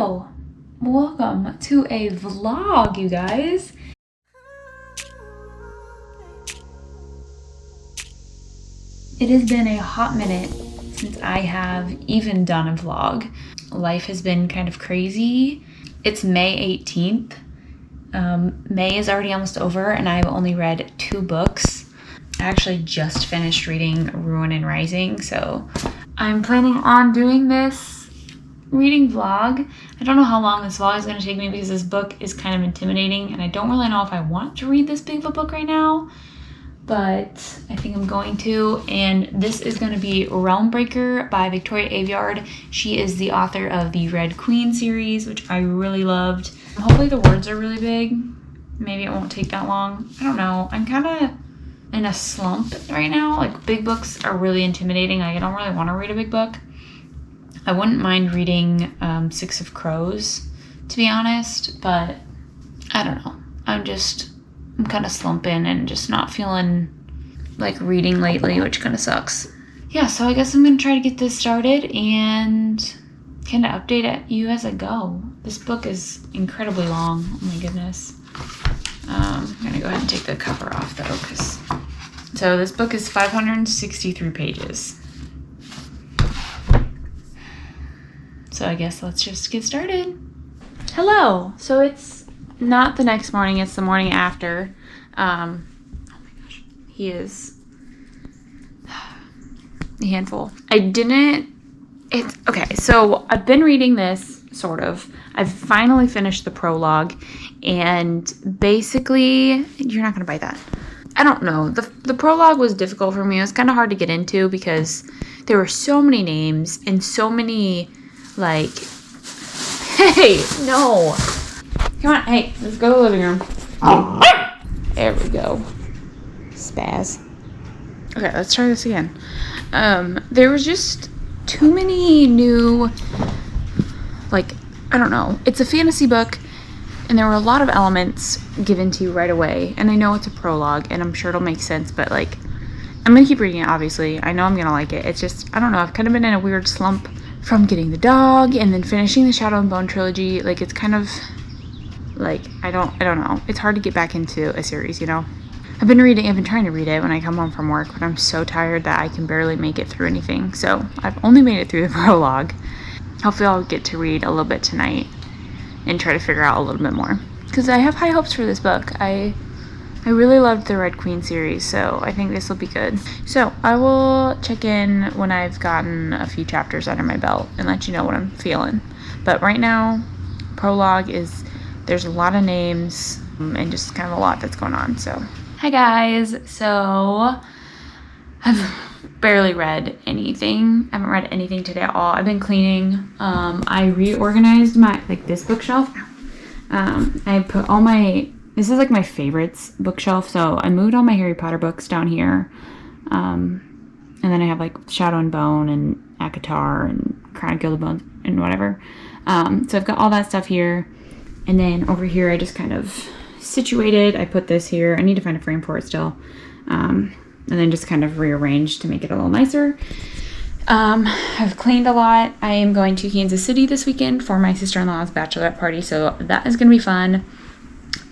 So, welcome to a vlog, you guys. It has been a hot minute since I have even done a vlog. Life has been kind of crazy. It's May 18th. May is already almost over and I've only read 2 books. I actually just finished reading Ruin and Rising, so I'm planning on doing this reading vlog. I don't know how long this vlog is going to take me because this book is kind of intimidating and I don't really know if I want to read this big of a book right now, but I think I'm going to. And this is going to be Realmbreaker by Victoria Aveyard. She is the author of the Red Queen series, which I really loved. Hopefully the words are really big. Maybe it won't take that long. I don't know. I'm kind of in a slump right now. Like, big books are really intimidating. Like, I don't really want to read a big book. I wouldn't mind reading Six of Crows, to be honest, but I don't know. I'm kind of slumping and just not feeling like reading lately, which kind of sucks. Yeah, so I guess I'm going to try to get this started and kind of update you as I go. This book is incredibly long. Oh my goodness. I'm going to go ahead and take the cover off though, so this book is 563 pages. So I guess let's just get started. Hello. So it's not the next morning, it's the morning after. Oh my gosh. He is a handful. Okay, so I've been reading this, sort of. I've finally finished the prologue, and basically, you're not gonna buy that. I don't know. The prologue was difficult for me. It was kind of hard to get into because there were so many names and so many, like, hey, no. Come on, hey, let's go to the living room. There we go. Spaz. Okay, let's try this again. There was just too many new, like, I don't know. It's a fantasy book, and there were a lot of elements given to you right away. And I know it's a prologue, and I'm sure it'll make sense, but, like, I'm going to keep reading it, obviously. I know I'm going to like it. It's just, I don't know. I've kind of been in a weird slump from getting the dog and then finishing the Shadow and Bone trilogy. Like, it's kind of, like, I don't know. It's hard to get back into a series, you know? I've been trying to read it when I come home from work, but I'm so tired that I can barely make it through anything. So I've only made it through the prologue. Hopefully I'll get to read a little bit tonight and try to figure out a little bit more, because I have high hopes for this book. I really loved the Red Queen series, so I think this will be good. So I will check in when I've gotten a few chapters under my belt and let you know what I'm feeling. But right now, prologue there's a lot of names and just kind of a lot that's going on. So hi guys. So I've barely read anything. I haven't read anything today at all. I've been cleaning. I reorganized this bookshelf. I put all this is like my favorites bookshelf. So I moved all my Harry Potter books down here. And then I have like Shadow and Bone and ACOTAR and Crown of Gilded Bones and whatever. So I've got all that stuff here. And then over here, I just kind of situated. I put this here. I need to find a frame for it still. And then just kind of rearranged to make it a little nicer. I've cleaned a lot. I am going to Kansas City this weekend for my sister-in-law's bachelorette party, so that is going to be fun.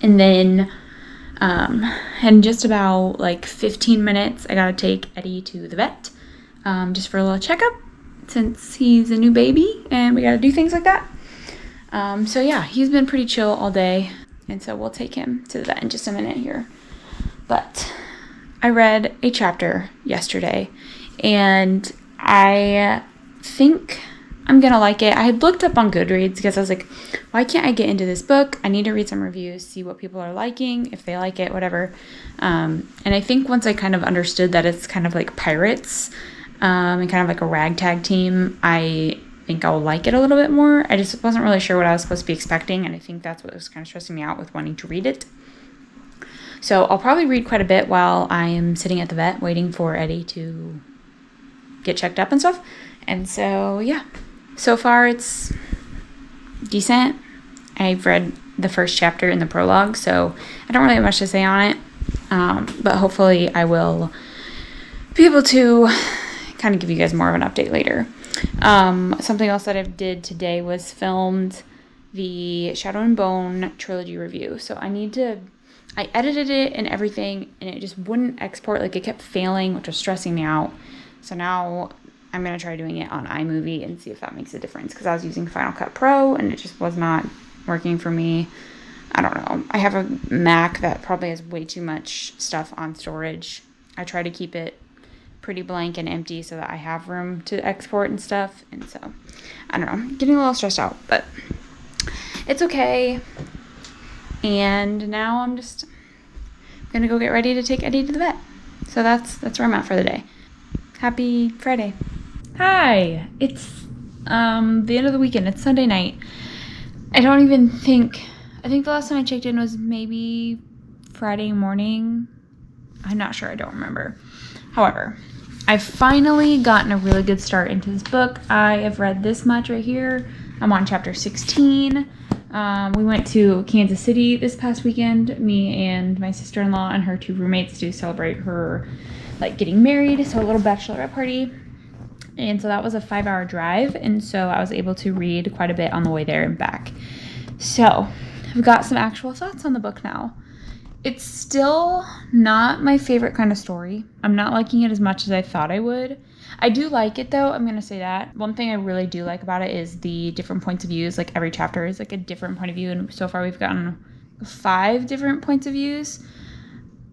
And then in just about like 15 minutes, I gotta take Eddie to the vet, just for a little checkup, since he's a new baby and we gotta do things like that. So yeah, he's been pretty chill all day, and so we'll take him to the vet in just a minute here. But I read a chapter yesterday, and I think I'm gonna like it. I had looked up on Goodreads because I was like, why can't I get into this book? I need to read some reviews, see what people are liking, if they like it, whatever. And I think once I kind of understood that it's kind of like pirates, and kind of like a ragtag team, I think I'll like it a little bit more. I just wasn't really sure what I was supposed to be expecting, and I think that's what was kind of stressing me out with wanting to read it. So I'll probably read quite a bit while I am sitting at the vet waiting for Eddie to get checked up and stuff. And so, yeah. So far, it's decent. I've read the first chapter in the prologue, so I don't really have much to say on it. But hopefully I will be able to kind of give you guys more of an update later. Something else that I did today was filmed the Shadow and Bone trilogy review. So I edited it and everything, and it just wouldn't export. Like, it kept failing, which was stressing me out. So now I'm going to try doing it on iMovie and see if that makes a difference, because I was using Final Cut Pro and it just was not working for me. I don't know. I have a Mac that probably has way too much stuff on storage. I try to keep it pretty blank and empty so that I have room to export and stuff. And so, I don't know. I'm getting a little stressed out, but it's okay. And now I'm just going to go get ready to take Eddie to the vet. So that's where I'm at for the day. Happy Friday. Hi. It's the end of the weekend. It's Sunday night. I think the last time I checked in was maybe Friday morning. I'm not sure. I don't remember. However, I've finally gotten a really good start into this book. I have read this much right here. I'm on chapter 16. We went to Kansas City this past weekend, me and my sister-in-law and her 2 roommates, to celebrate her getting married, so a little bachelorette party. And so that was a 5-hour drive, and so I was able to read quite a bit on the way there and back. So I've got some actual thoughts on the book now. It's still not my favorite kind of story. I'm not liking it as much as I thought I would. I do like it, though. I'm going to say that. One thing I really do like about it is the different points of views. Like, every chapter is a different point of view, and so far we've gotten 5 different points of views.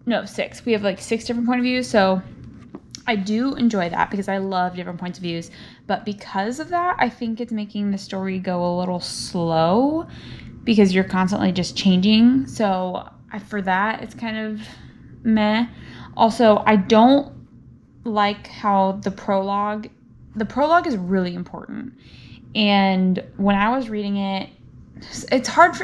No, 6. We have 6 different point of views, so I do enjoy that because I love different points of views. But because of that, I think it's making the story go a little slow because you're constantly just changing. So for that, it's kind of meh. Also, I don't like how the prologue is really important. And when I was reading it, it's hard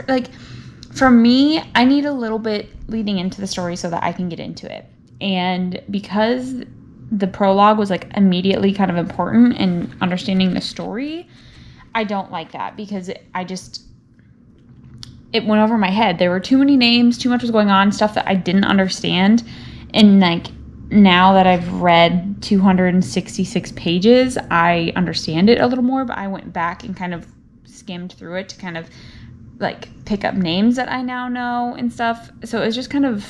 for me, I need a little bit leading into the story so that I can get into it. And because the prologue was immediately kind of important in understanding the story, I don't like that because it went over my head. There were too many names, too much was going on, stuff that I didn't understand. And now that I've read 266 pages, I understand it a little more, but I went back and kind of skimmed through it to kind of pick up names that I now know and stuff. So it was just kind of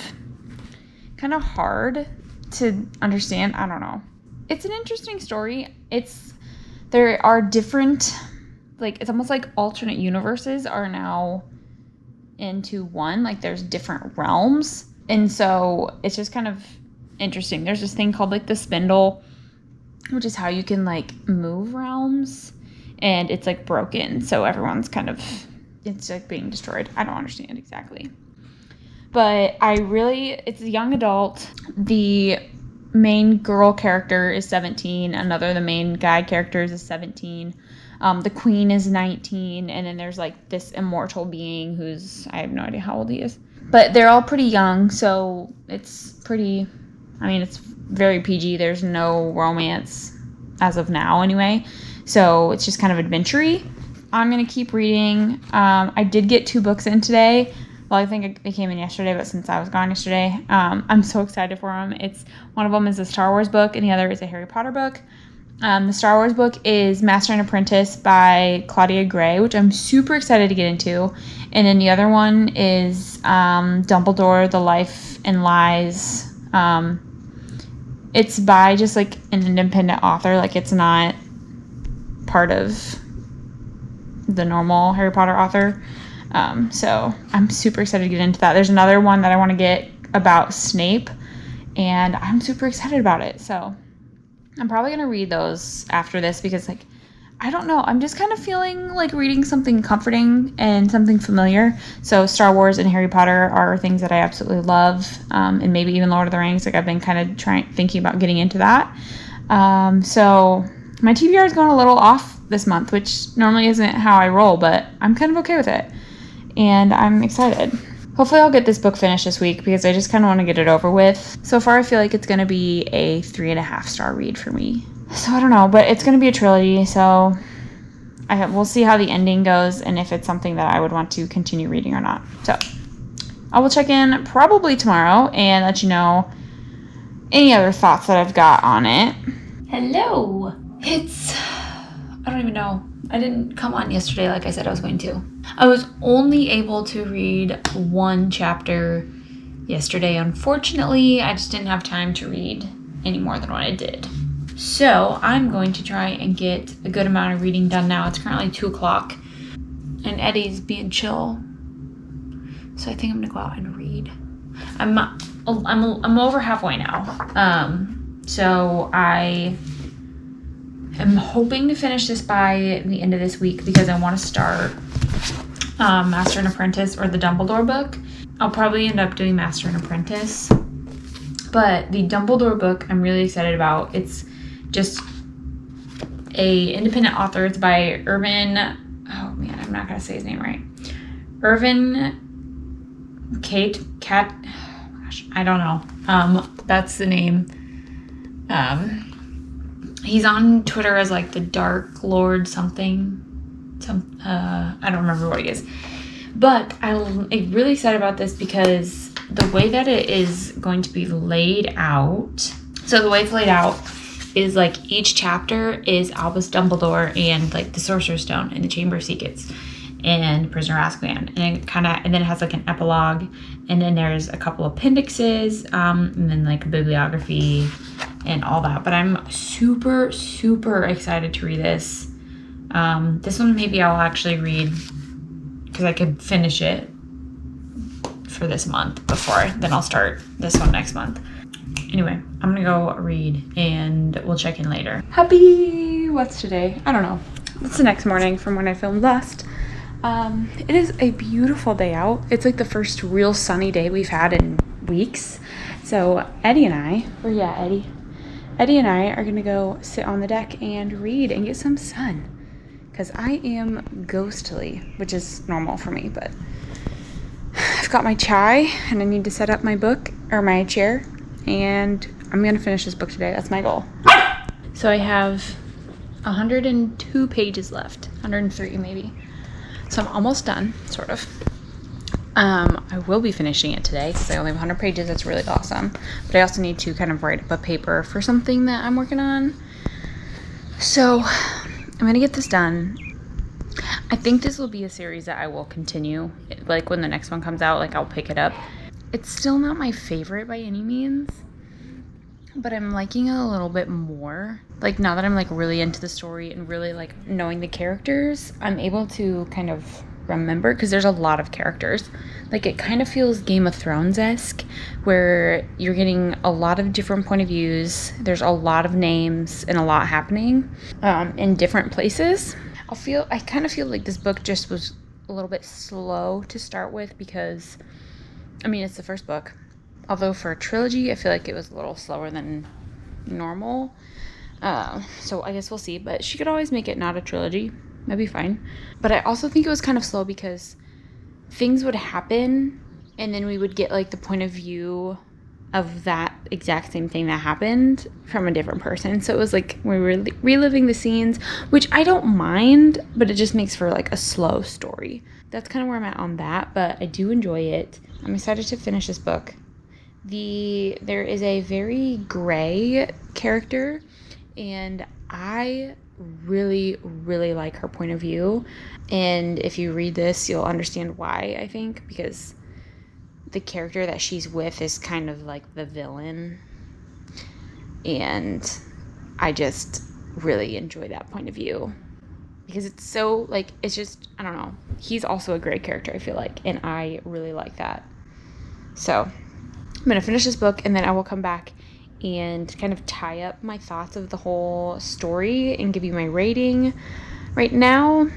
hard to understand. I don't know. It's an interesting story. There are different, it's almost like alternate universes are now into one. There's different realms. And so it's just kind of interesting. There's this thing called the spindle, which is how you can move realms, and it's broken. So everyone's it's being destroyed. I don't understand exactly. But it's a young adult. The main girl character is 17. The main guy character is 17. The queen is 19. And then there's this immortal being I have no idea how old he is. But they're all pretty young. So it's it's very PG. There's no romance as of now anyway. So it's just kind of adventure-y. I'm going to keep reading. I did get 2 books in today. Well, I think they came in yesterday, but since I was gone yesterday, I'm so excited for them. One of them is a Star Wars book, and the other is a Harry Potter book. The Star Wars book is Master and Apprentice by Claudia Gray, which I'm super excited to get into. And then the other one is Dumbledore, The Life and Lies. It's by just an independent author. It's not part of the normal Harry Potter author. So I'm super excited to get into that. There's another one that I want to get about Snape, and I'm super excited about it. So I'm probably going to read those after this because I don't know. I'm just kind of feeling reading something comforting and something familiar. So Star Wars and Harry Potter are things that I absolutely love. And maybe even Lord of the Rings. I've been kind of thinking about getting into that. So my TBR is going a little off this month, which normally isn't how I roll, but I'm kind of okay with it. And I'm excited. Hopefully I'll get this book finished this week because I just kind of want to get it over with. So far I feel like it's going to be a 3.5-star read for me. So I don't know, but it's going to be a trilogy, so we'll see how the ending goes and if it's something that I would want to continue reading or not. So I will check in probably tomorrow and let you know any other thoughts that I've got on it. Hello. It's I don't even know. I didn't come on yesterday like I said I was going to. I was only able to read one chapter yesterday. Unfortunately, I just didn't have time to read any more than what I did. So I'm going to try and get a good amount of reading done now. It's currently 2 o'clock and Eddie's being chill. So I think I'm gonna go out and read. I'm over halfway now. So I am hoping to finish this by the end of this week because I want to start Master and Apprentice or the Dumbledore book. I'll probably end up doing Master and Apprentice. But the Dumbledore book I'm really excited about. It's just a independent author. It's by Irvin. Oh man, I'm not gonna say his name right. Irvin Cat. Oh my gosh, I don't know. That's the name. He's on Twitter as like the Dark Lord something. I don't remember what he is. But I'm really excited about this because the way that it is going to be laid out. So the way it's laid out is like each chapter is Albus Dumbledore and like the Sorcerer's Stone and the Chamber of Secrets and Prisoner of Azkaban, and then it has like an epilogue, and then there's a couple appendixes, and then like a bibliography and all that. But I'm super excited to read this. This one maybe I'll actually read because I could finish it for this month before then I'll start this one next month. Anyway, I'm gonna go read and we'll check in later. What's today? I don't know. It's the next morning from when I filmed last. It is a beautiful day out. It's like the first real sunny day we've had in weeks. So Eddie and I and I are gonna go sit on the deck and read and get some sun. Because I am ghostly, which is normal for me, but I've got my chai and I need to set up my book or my chair, and I'm gonna finish this book today. That's my goal. So I have 102 pages left, 103 maybe. So I'm almost done, sort of. I will be finishing it today because I only have 100 pages. That's really awesome. But I also need to kind of write up a paper for something that I'm working on. So I'm going to get this done. I think this will be a series that I will continue. Like when the next one comes out, like I'll pick it up. It's still not my favorite by any means, but I'm liking it a little bit more. Like now that I'm like really into the story and really like knowing the characters, I'm able to kind of remember because there's a lot of characters. Like it kind of feels Game of Thrones-esque where you're getting a lot of different point of views. There's a lot of names and a lot happening in different places. I kind of feel like this book just was a little bit slow to start with because, I mean, it's the first book. Although for a trilogy, I feel like it was a little slower than normal. So I guess we'll see. But she could always make it not a trilogy. That'd be fine. But I also think it was kind of slow because things would happen and then we would get like the point of view of that exact same thing that happened from a different person. So it was like we were reliving the scenes, which I don't mind, but it just makes for like a slow story. That's kind of where I'm at on that, but I do enjoy it. I'm excited to finish this book. There is a very gray character, and I really like her point of view. And if you read this, you'll understand why, I think, because the character that she's with is kind of like the villain. And I just really enjoy that point of view. Because it's so, like, it's just, I don't know. He's also a great character, I feel like. And I really like that. So, I'm going to finish this book, and then I will come back and kind of tie up my thoughts of the whole story and give you my rating. Right now,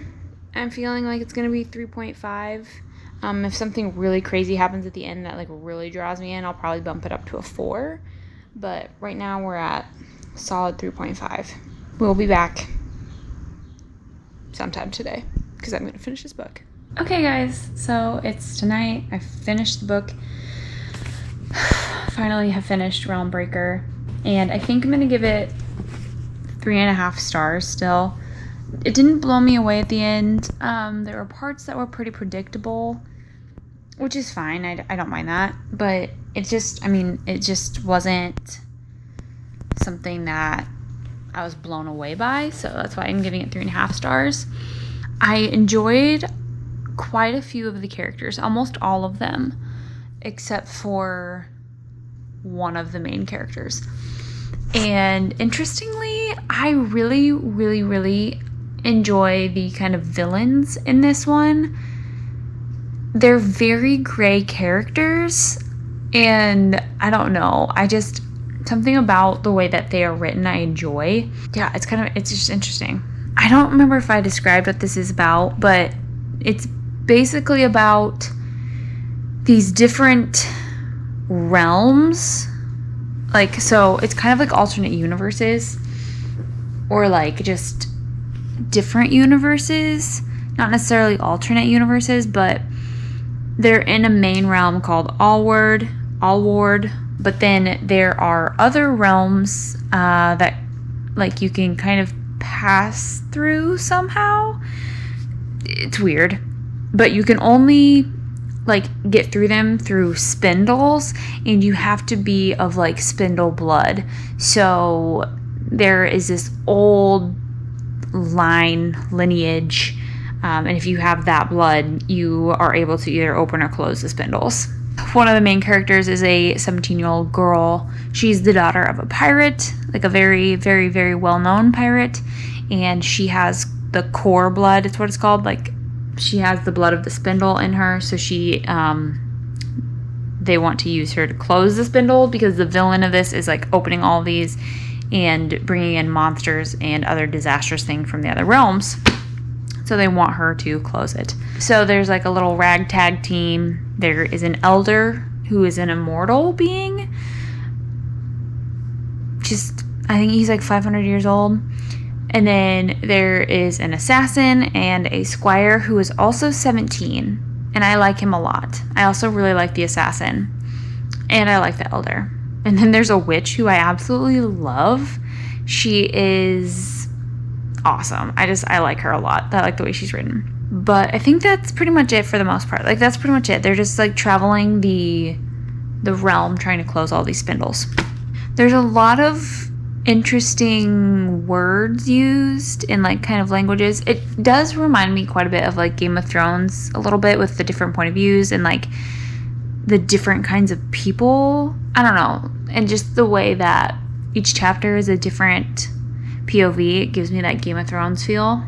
I'm feeling like it's going to be 3.5. If something really crazy happens at the end that, like, really draws me in, I'll probably bump it up to a 4. But right now, we're at solid 3.5. We'll be back sometime today because I'm going to finish this book. Okay, guys, so it's tonight. I finished the book. Finally have finished Realm Breaker, and I think I'm going to give it 3.5 stars still. It didn't blow me away at the end. There were parts that were pretty predictable, which is fine. I don't mind that, but it just wasn't something that I was blown away by, so that's why I'm giving it 3.5 stars. I enjoyed quite a few of the characters, almost all of them, except for one of the main characters. And interestingly, I really, really, really enjoy the kind of villains in this one. They're very gray characters, and I don't know, something about the way that they are written I enjoy. Yeah, it's just interesting. I don't remember if I described what this is about, but it's basically about these different realms. Like, so it's kind of like alternate universes, or like just different universes, not necessarily alternate universes, but they're in a main realm called Allward, but then there are other realms that like you can kind of pass through somehow. It's weird, but you can only like get through them through spindles, and you have to be of like spindle blood. So there is this old lineage, and if you have that blood, you are able to either open or close the spindles. One of the main characters is a 17-year-old girl. She's the daughter of a pirate, like a very, very, very well-known pirate, and she has the core blood, it's what it's called. Like, she has the blood of the spindle in her, so they want to use her to close the spindle, because the villain of this is like opening all these and bringing in monsters and other disastrous things from the other realms. So they want her to close it. So there's like a little ragtag team. There is an elder who is an immortal being. I think he's like 500 years old. And then there is an assassin and a squire who is also 17. And I like him a lot. I also really like the assassin. And I like the elder. And then there's a witch who I absolutely love. She is awesome. I like her a lot. I like the way she's written. But I think that's pretty much it for the most part. Like, that's pretty much it. They're just like traveling the realm, trying to close all these spindles. There's a lot of interesting words used in like kind of languages. It does remind me quite a bit of like Game of Thrones a little bit, with the different point of views and like the different kinds of people. I don't know. And just the way that each chapter is a different POV, it gives me that Game of Thrones feel.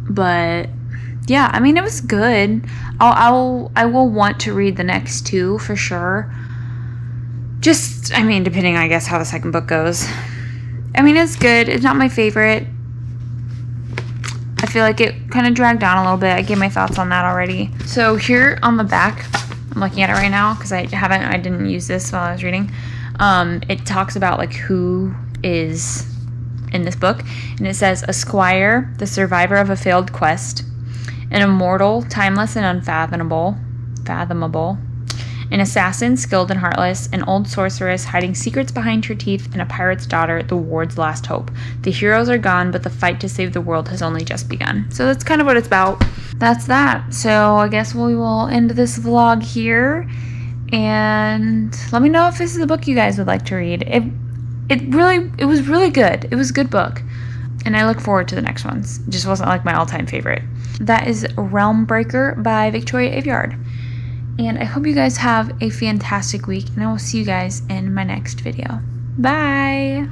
But yeah, I mean, it was good. I will want to read the next two for sure. Just, I mean, depending, I guess, how the second book goes. I mean, it's good. It's not my favorite. I feel like it kind of dragged on a little bit. I gave my thoughts on that already. So here on the back, I'm looking at it right now because I didn't use this while I was reading. It talks about like who is in this book, and it says a squire, the survivor of a failed quest, an immortal, timeless and unfathomable, an assassin, skilled and heartless, an old sorceress hiding secrets behind her teeth, and a pirate's daughter, the ward's last hope. The heroes are gone, but the fight to save the world has only just begun. So that's kind of what it's about. That's that. So I guess we will end this vlog here, and let me know if this is a book you guys would like to read. It was really good. It was a good book. And I look forward to the next ones. It just wasn't like my all-time favorite. That is Realm Breaker by Victoria Aveyard. And I hope you guys have a fantastic week, and I will see you guys in my next video. Bye!